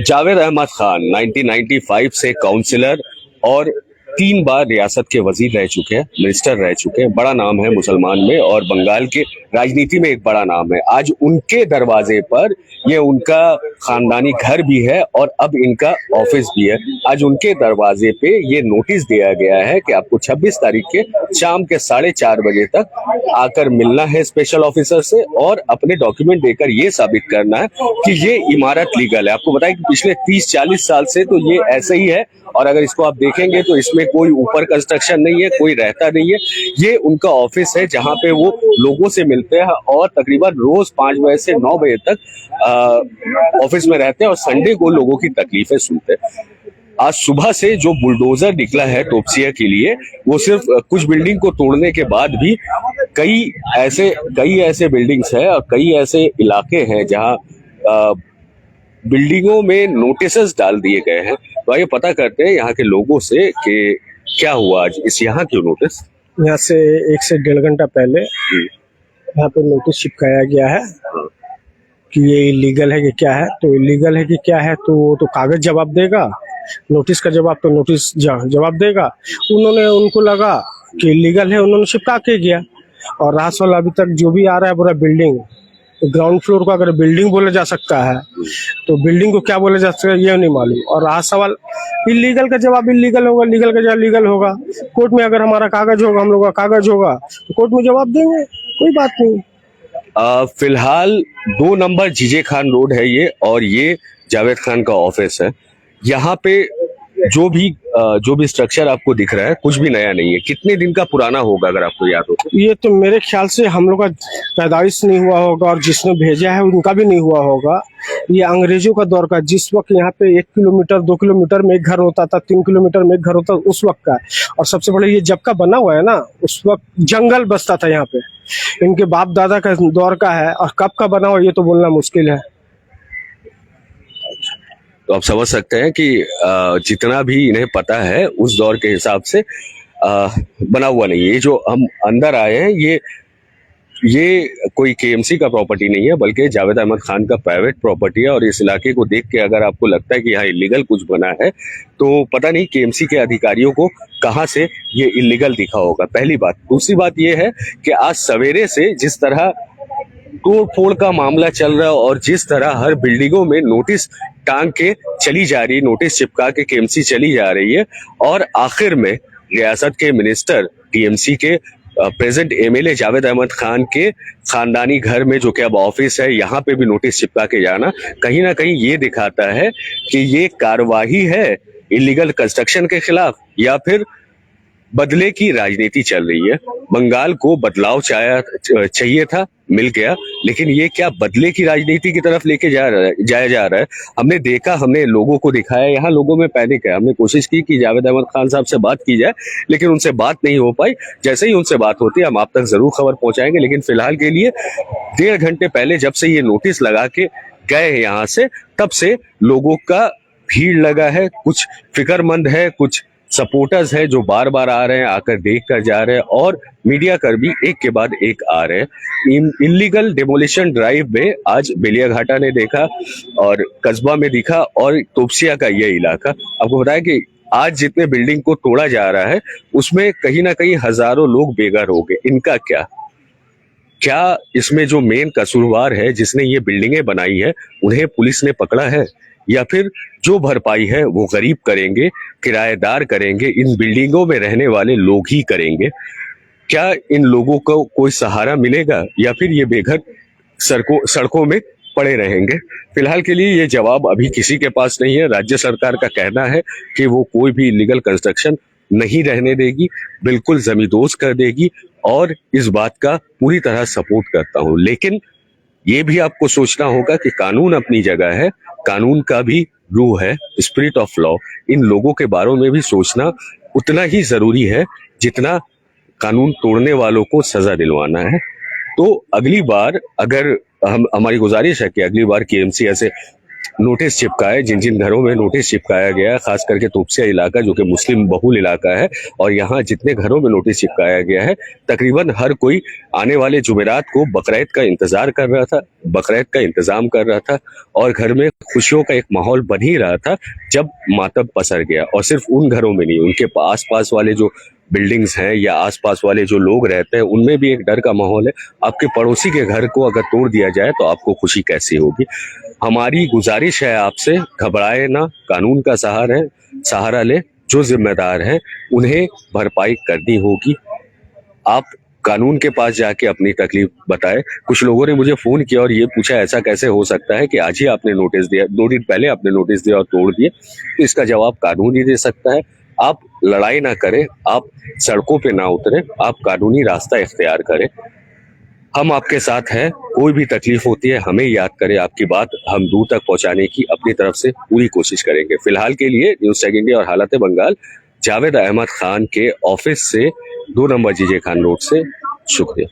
जावेद अहमद खान 1995 से काउंसिलर और 3 बार रियासत के वजीर रह चुके हैं, मिनिस्टर रह चुके हैं। बड़ा नाम है मुसलमान में और बंगाल के राजनीति में एक बड़ा नाम है। आज उनके दरवाजे पर ये उनका खानदानी घर भी है और अब इनका ऑफिस भी है। आज उनके दरवाजे पे ये नोटिस दिया गया है कि आपको 26 तारीख के शाम के 4:30 बजे तक आकर मिलना है स्पेशल ऑफिसर से और अपने डॉक्यूमेंट देकर ये साबित करना है कि ये इमारत लीगल है। आपको बताएं कि पिछले 30-40 साल से तो ये ऐसे ही है और अगर इसको आप देखेंगे तो इसमें कोई ऊपर कंस्ट्रक्शन नहीं है, कोई रहता नहीं है। ये उनका ऑफिस है जहां पे वो लोगों से मिलते हैं और तकरीबन रोज 5 बजे से 9 बजे तक ऑफिस में रहते हैं और संडे को लोगों की तकलीफें सुनते हैं। आज सुबह से जो बुलडोजर निकला है तोपसिया के लिए, वो सिर्फ कुछ बिल्डिंग को तोड़ने के बाद भी कई ऐसे बिल्डिंग्स है और कई ऐसे इलाके हैं जहां बिल्डिंगों में नोटिसेस डाल दिए गए हैं। तो आइए पता करते हैं यहाँ के लोगों से कि क्या हुआ आज इस यहाँ क्यों नोटिस। यहाँ से 1 से 1.5 घंटा पहले यहाँ पे नोटिस चिपकाया गया है कि ये इलीगल है कि क्या है। तो इलीगल है कि क्या है तो वो तो कागज जवाब देगा, नोटिस का जवाब तो नोटिस जवाब देगा। उन्होंने उनको लगा कि इलीगल है, उन्होंने चिपका के गया। और राहत वाला अभी तक जो भी आ रहा है पूरा बिल्डिंग, ग्राउंड फ्लोर को अगर बिल्डिंग बोला जा सकता है तो बिल्डिंग को क्या बोला जा सकता है ये नहीं मालूम। और रहा सवाल इलीगल का जवाब इलीगल होगा, लीगल का जवाब लीगल होगा। कोर्ट में अगर हमारा कागज होगा, हम लोग का कागज होगा तो कोर्ट में जवाब देंगे, कोई बात नहीं। फिलहाल 2 नंबर जीजे खान रोड है ये और ये जावेद खान का ऑफिस है। यहाँ पे जो भी स्ट्रक्चर आपको दिख रहा है कुछ भी नया नहीं है। कितने दिन का पुराना होगा अगर आपको याद हो? ये तो मेरे ख्याल से हम लोग का पैदाइश नहीं हुआ होगा और जिसने भेजा है उनका भी नहीं हुआ होगा। ये अंग्रेजों का दौर का, जिस वक्त यहाँ पे 1 किलोमीटर 2 किलोमीटर में एक घर होता था, 3 किलोमीटर में एक घर होता था, उस वक्त का। और सबसे बड़ा ये जब का बना हुआ है ना, उस वक्त जंगल बसता था यहाँ पे। इनके बाप दादा का दौर का है और कब का बना हुआ ये तो बोलना मुश्किल है। तो आप समझ सकते हैं कि जितना भी इन्हें पता है उस दौर के हिसाब से बना हुआ नहीं है। ये जो हम अंदर आए हैं ये कोई केएमसी का प्रॉपर्टी नहीं है बल्कि जावेद अहमद खान का प्राइवेट प्रॉपर्टी है। और इस इलाके को देख के अगर आपको लगता है कि यहाँ इलीगल कुछ बना है तो पता नहीं केएमसी के अधिकारियों को कहाँ से ये इलीगल दिखा होगा, पहली बात। दूसरी बात ये है कि आज सवेरे से जिस तरह तोड़ फोड़ का मामला चल रहा है और जिस तरह हर बिल्डिंगों में नोटिस टांग के चली जा रही है, नोटिस चिपका के केएमसी चली जा रही है और आखिर में रियासत के मिनिस्टर टीएमसी के प्रेजेंट एमएलए जावेद अहमद खान के खानदानी घर में जो कि अब ऑफिस है, यहाँ पे भी नोटिस चिपका के जाना कहीं ना कहीं ये दिखाता है कि ये कार्यवाही है इलीगल कंस्ट्रक्शन के खिलाफ या फिर बदले की राजनीति चल रही है। बंगाल को बदलाव चाहिए था, मिल गया, लेकिन ये क्या बदले की राजनीति की तरफ लेके जाया जा रहा है। हमने देखा, हमने लोगों को दिखाया, यहाँ लोगों में पैनिक है। हमने कोशिश की कि जावेद अहमद खान साहब से बात की जाए लेकिन उनसे बात नहीं हो पाई। जैसे ही उनसे बात होती है हम आप तक जरूर खबर पहुंचाएंगे। लेकिन फिलहाल के लिए 1.5 घंटे पहले जब से ये नोटिस लगा के गए हैं यहाँ से, तब से लोगों का भीड़ लगा है। कुछ फिक्रमंद है, कुछ सपोर्टर्स है जो बार बार आ रहे हैं, आकर देख कर जा रहे हैं और मीडिया कर्मी एक के बाद एक आ रहे हैं। इलीगल डेमोलिशन ड्राइव में आज बेलियाघाटा ने देखा और कस्बा में दिखा और तोपसिया का यह इलाका। आपको बताया कि आज जितने बिल्डिंग को तोड़ा जा रहा है उसमें कहीं ना कहीं हजारों लोग बेघर हो गए। इनका क्या इसमें जो मेन कसूरवार है जिसने ये बिल्डिंगें बनाई है उन्हें पुलिस ने पकड़ा है या फिर जो भरपाई है वो गरीब करेंगे, किराएदार करेंगे, इन बिल्डिंगों में रहने वाले लोग ही करेंगे? क्या इन लोगों को कोई सहारा मिलेगा या फिर ये बेघर सड़कों में पड़े रहेंगे? फिलहाल के लिए ये जवाब अभी किसी के पास नहीं है। राज्य सरकार का कहना है कि वो कोई भी इलीगल कंस्ट्रक्शन नहीं रहने देगी, बिल्कुल जमींदोज कर देगी और इस बात का पूरी तरह सपोर्ट करता हूं। लेकिन ये भी आपको सोचना होगा कि कानून अपनी जगह है, कानून का भी रूह है, स्पिरिट ऑफ लॉ। इन लोगों के बारे में भी सोचना उतना ही जरूरी है जितना कानून तोड़ने वालों को सजा दिलवाना है। तो अगली बार अगर हमारी गुजारिश है कि अगली बार केएमसी ऐसे नोटिस चिपकाए, जिन जिन घरों में नोटिस चिपकाया गया, खास करके तोपसिया इलाका जो कि मुस्लिम बहुल इलाका है, और यहाँ जितने घरों में नोटिस चिपकाया गया है, तकरीबन हर कोई आने वाले जुमेरात को बकरीद का इंतजार कर रहा था, बकरीद का इंतजाम कर रहा था, और घर में खुशियों का एक माहौल बन ही रहा था जब मातम पसर गया। और सिर्फ उन घरों में नहीं, उनके आस पास वाले जो बिल्डिंग्स हैं या आसपास वाले जो लोग रहते हैं उनमें भी एक डर का माहौल है। आपके पड़ोसी के घर को अगर तोड़ दिया जाए तो आपको खुशी कैसी होगी। हमारी गुजारिश है आपसे, घबराए ना, कानून का सहारा ले, जो जिम्मेदार हैं उन्हें भरपाई करनी होगी। आप कानून के पास जाके अपनी तकलीफ बताएं। कुछ लोगों ने मुझे फोन किया और ये पूछा ऐसा कैसे हो सकता है कि आज ही आपने नोटिस दिया, 2 दिन पहले आपने नोटिस दिया और तोड़ दिए। तो इसका जवाब कानून ही दे सकता है। आप लड़ाई ना करें, आप सड़कों पे ना उतरें, आप कानूनी रास्ता इख्तियार करें। हम आपके साथ हैं, कोई भी तकलीफ होती है हमें याद करें, आपकी बात हम दूर तक पहुंचाने की अपनी तरफ से पूरी कोशिश करेंगे। फिलहाल के लिए न्यूज़ चेक इंडिया और हालात बंगाल, जावेद अहमद खान के ऑफिस से 2 नंबर जीजे खान रोड से, शुक्रिया।